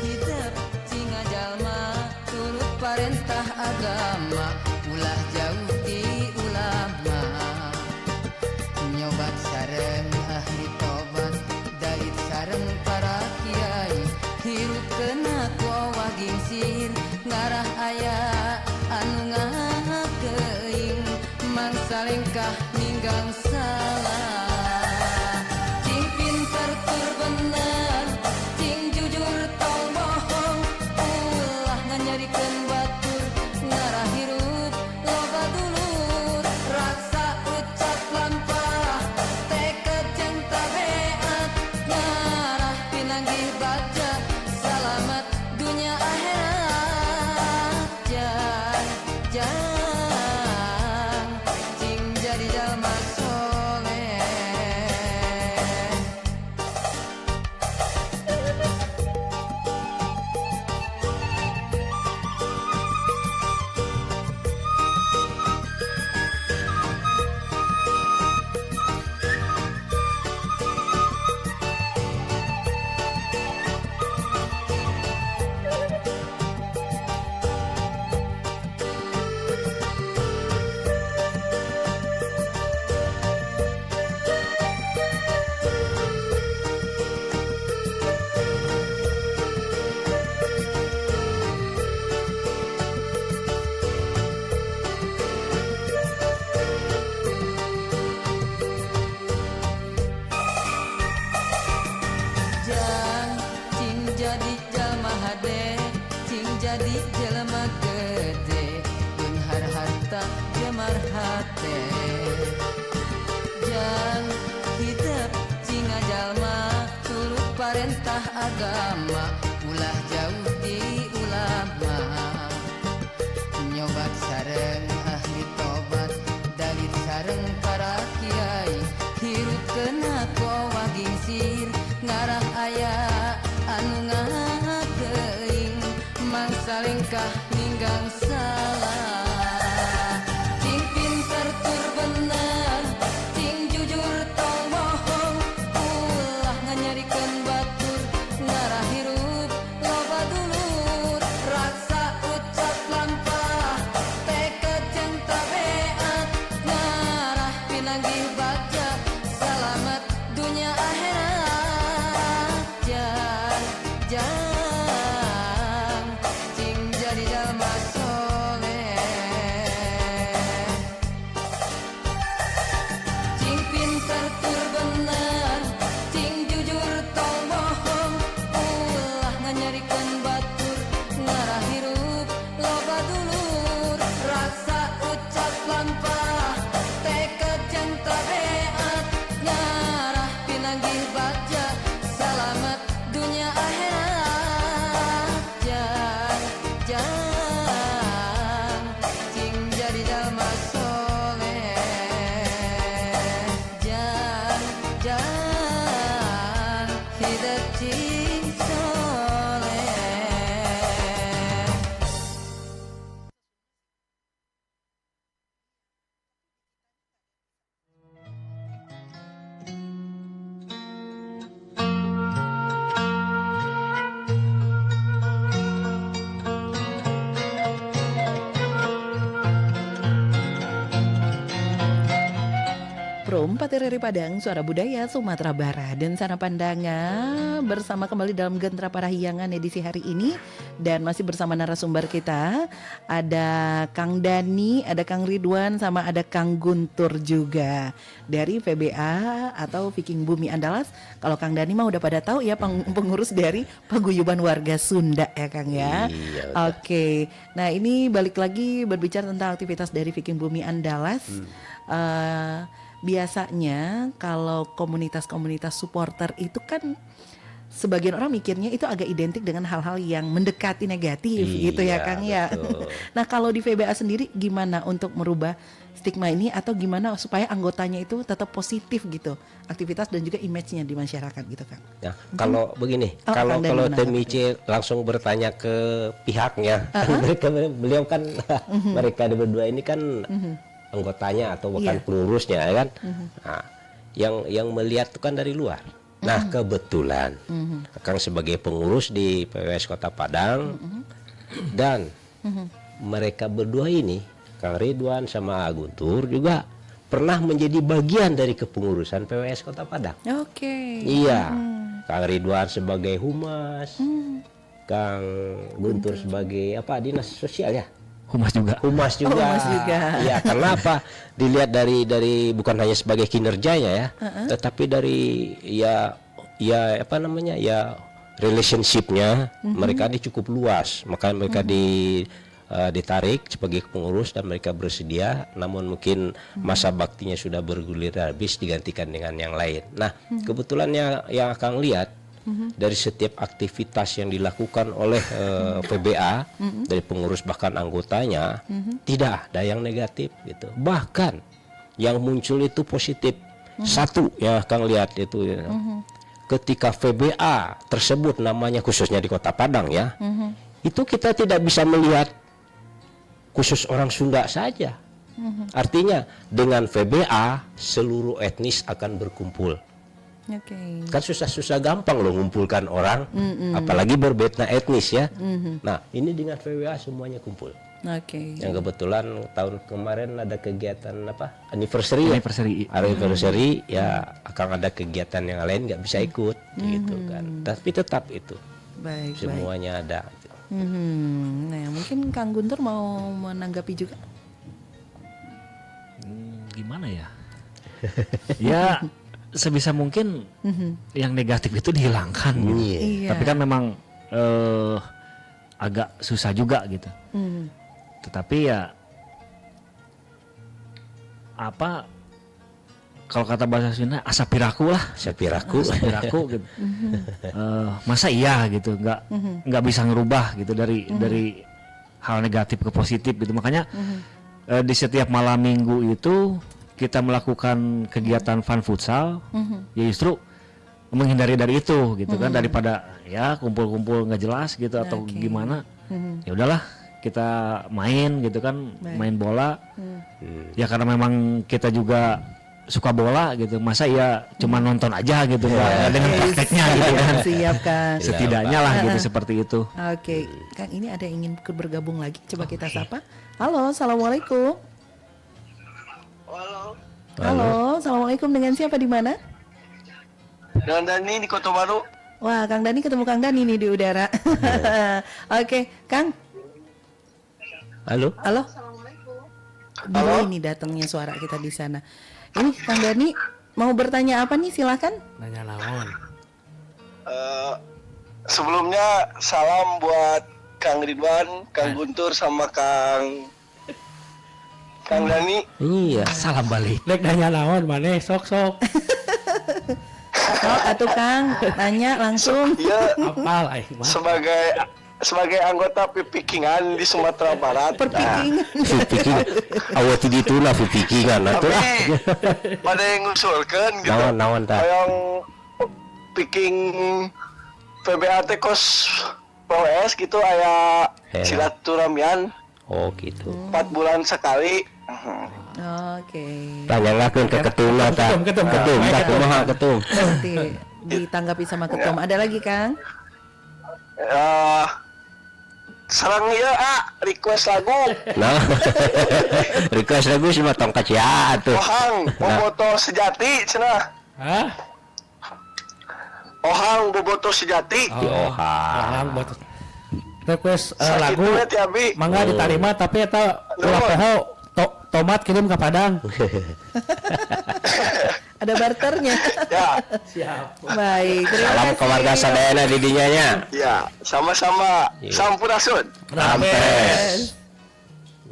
hidup cing jalma turut parentah agama, ulah jauh di ulama. Nyobat sareng ahli tobat, dait sareng para kiai, hirup kena kuawah gingsir, ngarah aya anu ngakeing, mangsa lengkah ninggang salah. Cing pinter tur bener, cing jujur tong bohong, ulah nganyarikeun batur, ngarah hirup loba dulur, raksa ucap lampah, tekad jeung tabeat, ngarah pinanggih baca, salamat dunia akhirat. Jang cing jadi jalma soleh. Jang cing jadi jalma hade, cing jadi jalma gede, beunghar harta jemar hate. Jang hidup cing jalma turut parentah agama, ulah jauh di ulama. Nyobat sareng ahli tobat, dalit sareng para kiai, hirup kena kuawah gingsir, ngarah aya anu ngakeing, mangsa lengkah ninggang salah. Cing pinter tur bener, cing jujur tong bohong, ulah nganyarikeun batur, ngarah hirup loba dulur, raksa ucap lampah, tekad jeung tabeat, ngarah pinanggih baca, salamat dunia akhirat. Jang cing jadi jalma soleh. Assalamualaikum Pak Tereri Padang, Suara Budaya Sumatera Barat dan Sana Pandanga. Bersama kembali dalam Gentra Parahyangan edisi hari ini. Dan masih bersama narasumber kita. Ada Kang Dani, ada Kang Ridwan, sama ada Kang Guntur juga. Dari VBA atau Viking Bumi Andalas. Kalau Kang Dani mah udah pada tahu ya, pengurus dari Paguyuban Warga Sunda ya Kang ya. Iya, Oke, nah ini balik lagi berbicara tentang aktivitas dari Viking Bumi Andalas. Biasanya kalau komunitas-komunitas supporter itu kan sebagian orang mikirnya itu agak identik dengan hal-hal yang mendekati negatif gitu ya Iya, Kang ya. betul. Nah kalau di VBA sendiri gimana untuk merubah stigma ini atau gimana supaya anggotanya itu tetap positif gitu aktivitas dan juga image-nya di masyarakat gitu Kang? Ya, kalau begini, Oh, kalau Kang Dani TMIC langsung bertanya ke pihaknya, beliau kan mereka berdua ini kan anggotanya atau bahkan Iya. pengurusnya ya kan. Nah, yang melihat itu kan dari luar. Nah, kebetulan Kang sebagai pengurus di PWS Kota Padang dan mereka berdua ini, Kang Ridwan sama Guntur juga pernah menjadi bagian dari kepengurusan PWS Kota Padang. Oke. Iya, Kang Ridwan sebagai humas, Kang Guntur sebagai apa dinas sosial ya, Humas juga. humas juga. humas juga. Iya, kenapa? Dilihat dari bukan hanya sebagai kinerjanya ya, tetapi dari ya apa namanya ya relationship-nya mereka ini cukup luas, makanya mereka ditarik sebagai pengurus dan mereka bersedia, namun mungkin masa baktinya sudah bergulir habis digantikan dengan yang lain. Nah, kebetulan yang akan lihat dari setiap aktivitas yang dilakukan oleh PBA dari pengurus bahkan anggotanya tidak ada yang negatif gitu. Bahkan yang muncul itu positif. Satu yang akan lihat itu ya, ketika VBA tersebut namanya khususnya di Kota Padang ya, itu kita tidak bisa melihat khusus orang Sunda saja. Artinya dengan VBA seluruh etnis akan berkumpul. Oke. Kan susah-susah gampang loh ngumpulkan orang, apalagi berbeda etnis ya. Nah ini dengan VBA semuanya kumpul. Oke. Yang kebetulan tahun kemarin ada kegiatan apa anniversary ya? Anniversary ya akan ada kegiatan yang lain nggak bisa ikut gitu kan. Tapi tetap itu Baik. semuanya ada. Nah mungkin Kang Guntur mau menanggapi juga. Gimana ya? Ya sebisa mungkin yang negatif itu dihilangkan gitu. Iya. Tapi kan memang agak susah juga gitu. Tetapi ya apa kalau kata bahasa Sunda asapiraku lah, Sapiraku. asapiraku gitu. Masa iya gitu, nggak bisa ngerubah gitu dari hal negatif ke positif gitu. Makanya di setiap malam minggu itu kita melakukan kegiatan fun futsal, ya justru menghindari dari itu gitu kan, daripada ya kumpul-kumpul nggak jelas gitu atau gimana. Ya udahlah kita main gitu kan, main bola. Ya karena memang kita juga suka bola gitu, masa ya cuma nonton aja gitu nggak dengan prakteknya gitu kan. Siap Kang. Setidaknya lah gitu seperti itu. Oke, Kang ini ada yang ingin bergabung lagi. Coba kita sapa. Halo, assalamualaikum. Halo, assalamualaikum. Dengan siapa di mana? Dengan Dani di Kota Baru. Wah, Kang Dani ketemu Kang Dani nih di udara. Oke, Kang. Halo. Halo. Dulu ini datangnya suara kita di sana. Ini Kang Dani mau bertanya apa nih? Silakan. Nanya naon. Sebelumnya salam buat Kang Ridwan, Kang Guntur sama Kang Dani. Iya. Salam balik. Lek nanya naon maneh sok-sok. Oh, atuh Kang, tanya langsung. Iya, Apal aing mah. sebagai anggota Pipikingan di Sumatera Barat. Perpiking. Piking. Awal tadi itu lah pikingan atau Tapi pada yang ngusulkan gitu. nawan tak. Yang Piking PBAT kos POS gitu aya silaturahmian Oh gitu. 4 bulan sekali. Oke. Tanyakan ke ketum lah tak. Ketum. Tak kumaha ketum. Nanti ditanggapi sama ketum. Ada lagi Kang? sarang ieu request lagu. Nah, request lagu sih mah tong kacia atuh. Ohang boboto sejati cenah. Hah? Ohang boboto sejati. Ohang buat request Sakit lagu. banget ya, Bi. Mangga diterima tapi eta ulah Nuhun. poho tomat kirim ke Padang. Ada barternya. Ya, Baik, terima Salam kasih. ke warga sadayana di dinya nya. ya, sama-sama. Sampurasun. Rampes.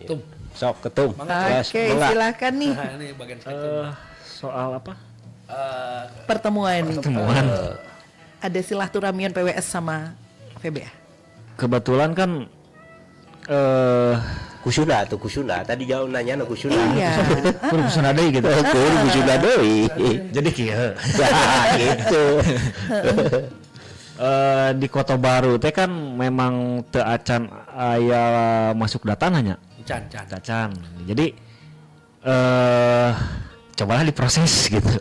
Tum. Sok ketum. Yes, Oke, mangga. silakan nih Nah, ini bagian saya. Soal apa? pertemuan. Temuan. Ada silaturahmian PWS sama VBA. Kebetulan kan Kusuna tuh kusuna. Tadi jauh nanya na kusuna. Iya. kudu kusuna deui gitu. Kudu kusuna deui. Jadi kieu. Nah, gitu. Di Kota Baru teh kan memang teu acan aya masuk data nanya. Can. Acan. Jadi cobalah diproses gitu.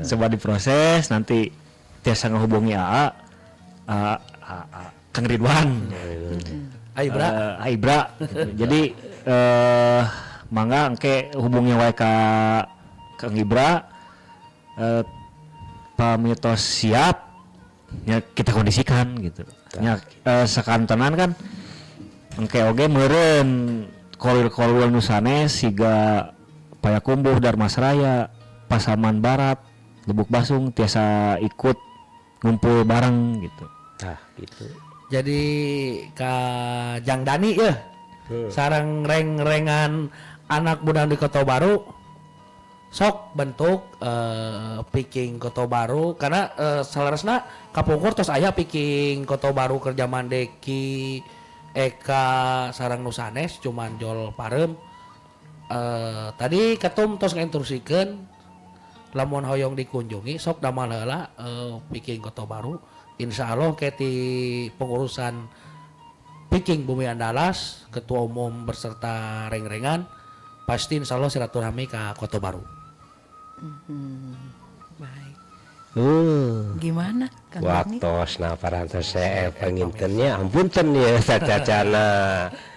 Coba diproses nanti tiasa ngehubungi AA Kang Ridwan. Aibra. Aibra. Jadi mangga engke hubungi wae ka Kang Ibra. Pamitos siap ya kita kondisikan gitu. Ya sakantenan kan engke oge meureun kolil-kolil nu sanes siga Payakumbuh Darmasraya Pasaman Barat Lubuk Basung tiasa ikut ngumpul bareng gitu. Nah, gitu. Jadi ka Jang Dani ya. Sarang reng-rengan anak muda di Kota Baru. Sok bentuk picking Kota Baru karena salaresna kapungkur tos aya picking Kota Baru kerja Mandeki Eka sarang Nusanes cuman Jol Parem. Tadi ketum tos nginstruksikeun lamun hoyong dikunjungi sok damal heula picking Kota Baru. Insya Allah ke di pengurusan Picking Bumi Andalas, Ketua Umum beserta reng-rengan, pasti insya Allah silaturahmi ke Kota Baru. Baik. Gimana Kang Dani? Waktos na parantos saya pengintennya ampunten ya cacana.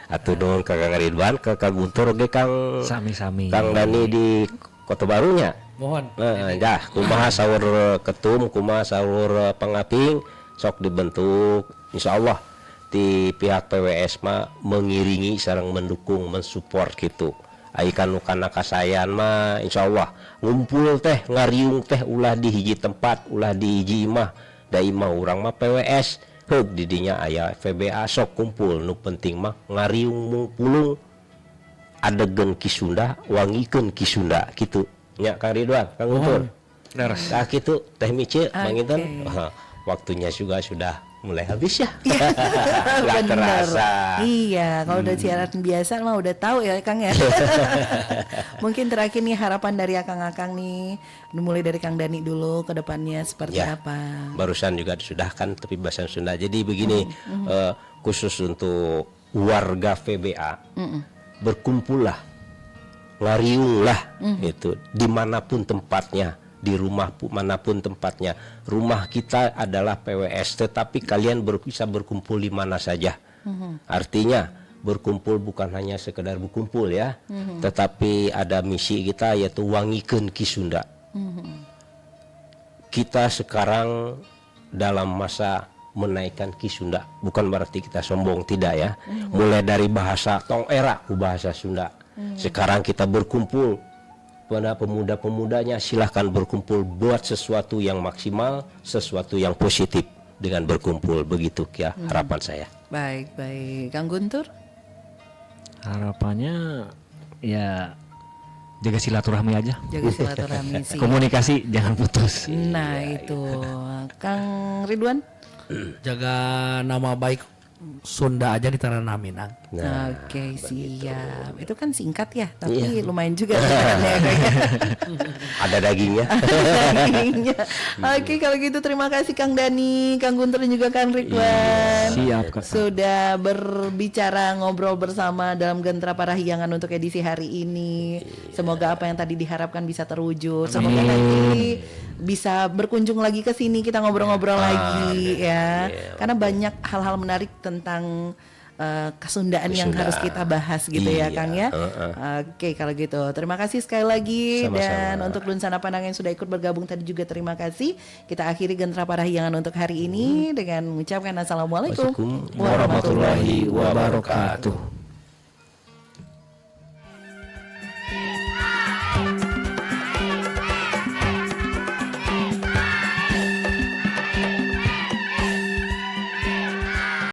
Atuh dong ke Kang Ridwan ke Kang Guntur ge Kang Sami-sami. Kang Dani di Kota Barunya. Mohon. Dah, kumaha sahur ketum, kumaha sahur pengaping, sok dibentuk. Insya Allah di pihak PWS mah mengiringi sareng mendukung, mensupport gitu. Aikan kana kasayan mah insya Allah ngumpul teh ngariung teh ulah di hiji tempat, ulah di hiji imah. Da imah urang mah PWS, heug di dinya aya VBA sok kumpul. Nu penting mah ngariung mungpulung adegan ki Sunda, wangikeun ki Sunda gitu. Nya Kang Ridwan, Kang Guntur. Leres. Nah gitu Teh Mice, Manginten. Oke. Waktunya juga sudah mulai habis ya. Gak Bener. terasa. Iya, kalau udah siaran biasa mah udah tahu ya Kang ya. Mungkin terakhir nih harapan dari akang-akang nih, mulai dari Kang Dani dulu ke depannya seperti Ya. apa? Barusan juga sudah kan tapi bahasa Sunda. Jadi begini, khusus untuk warga VBA, berkumpullah, ngariunglah, itu dimanapun tempatnya, di rumah manapun tempatnya. Rumah kita adalah PWS, tetapi kalian bisa berkumpul di mana saja. Artinya berkumpul bukan hanya sekedar berkumpul ya, tetapi ada misi kita yaitu wangikeun ki Sunda. Kita sekarang dalam masa menaikkan ki Sunda, bukan berarti kita sombong, tidak ya. Mulai dari bahasa tong era ku bahasa Sunda. Sekarang kita berkumpul pada pemuda-pemudanya, silahkan berkumpul buat sesuatu yang maksimal, sesuatu yang positif dengan berkumpul, begitu ya harapan saya. Baik, Kang Guntur? Harapannya ya jaga silaturahmi aja. Jaga silaturahmi sih. Komunikasi jangan putus. Nah itu, Kang Ridwan? Jaga nama baik Sunda aja ditanami nang. Nah, Oke, siap. Itu kan singkat ya, tapi lumayan juga singkatnya, kayaknya. ada dagingnya. Dagingnya. Oke, kalau gitu terima kasih Kang Dani, Kang Guntur dan juga Kang Ridwan. Siap, Kak. Sudah berbicara ngobrol bersama dalam Gentra Parahyangan untuk edisi hari ini. Semoga apa yang tadi diharapkan bisa terwujud. Semoga nanti bisa berkunjung lagi ke sini, kita ngobrol-ngobrol lagi ya. Karena banyak hal-hal menarik tentang kesundaan yang Kesundaan. harus kita bahas gitu ya Iya, Kang ya. heeh. Oke kalau gitu terima kasih sekali lagi. Sama-sama. Dan untuk Dunsana Pandangan yang sudah ikut bergabung tadi juga terima kasih. Kita akhiri Gentra Parahyangan untuk hari ini dengan mengucapkan assalamualaikum Assalamualaikum warahmatullahi wabarakatuh.